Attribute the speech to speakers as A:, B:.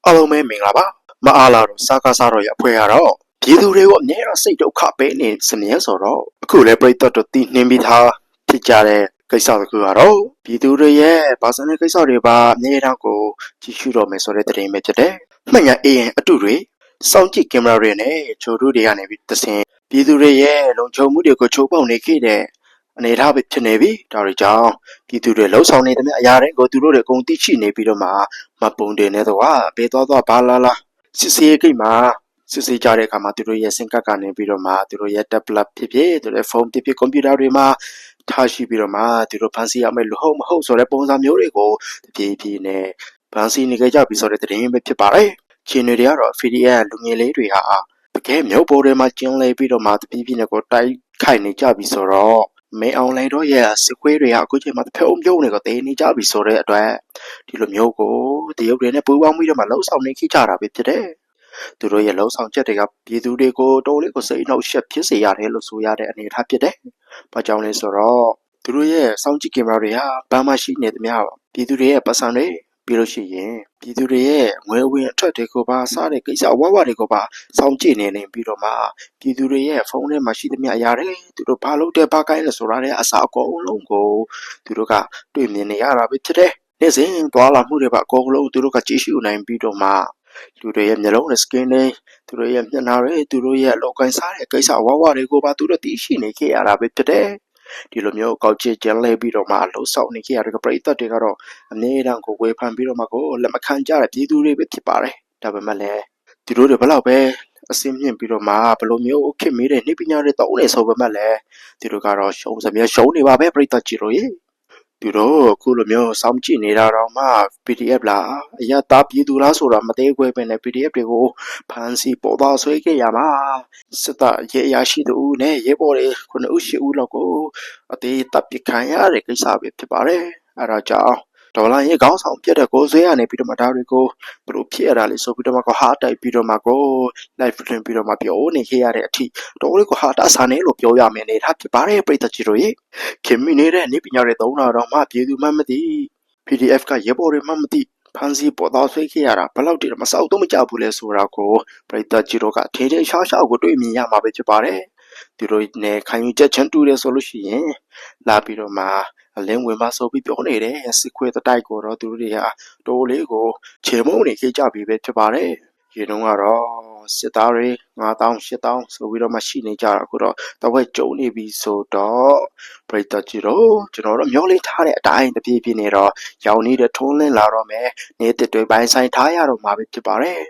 A: အားလုံးပဲမင်္ဂလာပါမအားလာတော့စားကားစားတော့ရအဖွဲ့ရတော့ပြည်သူတွေကိုအမြဲတမ်းစိတ်ဒုက္ခပေးနေစမြဲဆိုတော့အခုလည်းပြိတ္တတို့တည်နှင်းပြီးသားဖြစ်ကြတဲ့ကိစ္စတစ်ခုကတော့ပြည်သူတွေရဲ့ဘာသာနဲ့ကိစ္စတွေပါအမြဲတမ်းကိုကြည့်ရှုတော့မယ်ဆိုတဲ့သတင်းပဲဖြစ်တယ်မှန်ရအေးရင်အတူတွေစောင့်ကြည့်ကင်မရာတွေနဲ့ဂျိုတို့တွေကနေပြီးသစင်ပြည်သူတွေရဲ့လုံခြုံမှုတွေကိုချိုးဖောက်နေခဲ့တဲ့အနေထားပဲဖြစ်နေပြီဒါတွေကြောင့်ပြည်သူတွေလှုပ်ဆောင်နေတဲ့အရာတွေကိုသူတို့တွေအကုန်သိရှိနေပြီးတော့မှမပုံတင်နေတော့ဘေးသွားဘာလာစစ်စေးကိတ်မှာစစ်စေးကြတဲ့အခါမှာသူတို့ရဲ့စင်ကပ်ကနေပြီးတော့မှသူတို့ရဲ့ tablet ဖြစ်ဖြစ်သူတို့ရဲ့ဖုန်းဖြစ်ဖြစ်ကွန်ပျူတာတွေမှာထားရှိပြီးတော့မှသူတို့ဖန်ဆီးရမယ့်လူဟုတ်မဟုတ်ဆိုတဲ့ပုံစံမျိုးတွေကိုတပြေးပြေးနဲ့ဖန်ဆီးနေကြပြီဆိုတဲ့သတင်းပဲဖြစ်ပါတယ်ချင်းတွေကတော့ FDF လူငယ်လေးတွေဟာတကယ်မျိုးပေါ်တွေမှာကျင်းလဲပြီးတော့မှတပြေးပြေးနဲ့ကိုတိုက်ခိုက်နေကြပြီဆိုတော့မဲအောင်လိုင်တော့ရဲ့စစ်ခွေးတွေကအခုချိန်မှာတစ်ဖက်အုံပြုံးနေတော့တေးနေကြပြီဆိုတဲ့အတွက်ဒီလိုမျိုးကိုတရုတ်တွေနဲ့ပူးပေါင်းပြီးတော့မှလှုပ်ဆောင်နေခိကြတာပဲဖြစ်တယ်သူတို့ရဲ့လှုပ်ဆောင်ချက်တွေကပြည်သူတွေကိုတော်လေးကိုစိတ်နှောက်ယှက်ဖြစ်စေရတယ်လို့ဆိုရတဲ့အနေအထားဖြစ်တယ်။ဘာကြောင့်လဲဆိုတော့သူတို့ရဲ့စောင့်ကြည့်ကင်မရာတွေဟာဘာမှရှိနေသမျှပြည်သူတွေရဲ့ပတ်စံတွေပြီးလို့ရှိရင်ပြည်သူတွေရဲ့ငွေဝင်အထွက်တွေကိုပါစားတဲ့ကိစ္စဝဝတွေကိုပါစောင့်ကြည့်နေပြီးတော့မှပြည်သူတွေရဲ့ဖုန်းထဲမှာရှိသမျှအရာတွေသူတို့ဘာလုပ်တယ်ဘာကိုင်းလဲဆိုတာတွေအစားအကုန်လုံးကိုသူတို့ကတွေ့မြင်နေရတာပဲဖြစ်တယ်။နေ့စဉ်သွားလာမှုတွေပါအကုန်လုံးသူတို့ကကြည့်ရှုနိုင်ပြီးတော့မှလူတွေရဲ့မျက်လုံးနဲ့ skin တွေသူတို့ရဲ့မျက်နှာတွေသူတို့ရဲ့အလောက်ကိုင်းစားတဲ့ကိစ္စဝဝတွေကိုပါသူတို့သိရှိနေခဲ့ရတာပဲဖြစ်တယ်။ဒီလိုမျိုးကောက်ကျစ်ကျန်လဲပြီးတော့မှလှုပ်ဆောင်နေခဲ့ရတဲ့ပရိသတ်တွေကတော့အမြဲတမ်းကိုဝေဖန်ပြီးတော့မှကိုလက်မခံကြတဲ့ပြည်သူတွေပဲဖြစ်ပါတယ်ဒါပေမဲ့လည်းသူတို့တွေဘလောက်ပဲအစင်းမြင့်ပြီးတော့မှဘလိုမျိုးခင်မေးတဲ့နှိပညာတွေတောင်းနေဆိုပေမဲ့လည်းသူတို့ကတော့ရှုံးစမြဲရှုံးနေပါပဲပရိသတ်ကြီးတို့ရေသူတို့အခုလိုမျိုးစောင့်ကြည့်နေတာတော့မှ PDF လားအရတာပြည်သူလားဆိုတာမသေးခွဲပဲနဲ့ PDF တွေကိုဖန်စီပေါ်သွားဆွဲခဲ့ရမှာစစ်တပ်ရဲအရာရှိသူနဲ့ရဲဘော်တွေ9ဦး10ဦးလောက်ကိုအသေးတပ်ပစ်ခံရတဲ့ကိစ္စပဲဖြစ်ပါတယ်အဲဒါကြောင့်ဒေါ်လာရဲ့ခေါင်းဆောင်ပြတ်တဲ့ကိုဆွဲရနေပြီးတော့မှဒါတွေကိုဘလို့ဖြစ်ရတာလဲဆိုပြီးတော့မှဟာတိုက်ပြီးတော့မှကို live တွင်ပြီးတော့မှပြောနေခဲ့ရတဲ့အထိတော်လေးကိုဟာတာဆန်နေလို့ပြောရမယ်နေတာဖြစ်ပါတယ်ပြည်သက်ကြီးတို့ရေခင်မိနေတဲ့နေပညာတွေသုံးတာတော့မှပြည်သူမှမသိ PDF ကရဲဘော်တွေမှမသိဖန်စီပေါ်တော့ဆွဲခဲ့ရတာဘလောက်တည်းမစောက်တော့မကြဘူးလဲဆိုတာကိုပြည်သက်ကြီးတို့ကထေးထေးရှားရှားကိုတွေ့မြင်ရမှာပဲဖြစ်ပါတယ်သူတို့နဲ့ခံယူချက်ချမ်းတူတယ်ဆိုလို့ရှိရင်လာပြီးတော့မှအလင်းဝင်မဆိုပြီးပြောနေတယ်စစ်ခွေးတိုက်ကိုတော့သူတို့တွေကတိုးလေးကိုခြေမုံနေခဲ့ကြပြီပဲဖြစ်ပါတယ်ရေတုံးကတော့စစ်သားတွေ9000 8000ဆိုပြီးတော့မှရှိနေကြတာအခုတော့တဝက်ကျုံနေပြီဆိုတော့ပြိတ္တကြီးတို့ကျွန်တော်တို့မျောလေးထားတဲ့အတိုင်းတပြေးပြေးနေတော့ရောင်နေတဲ့ထုံးလင်းလာတော့မယ်နေ့တစ်တွေပိုင်းဆိုင်ထားရတော့မှာပဲဖြစ်ပါတယ်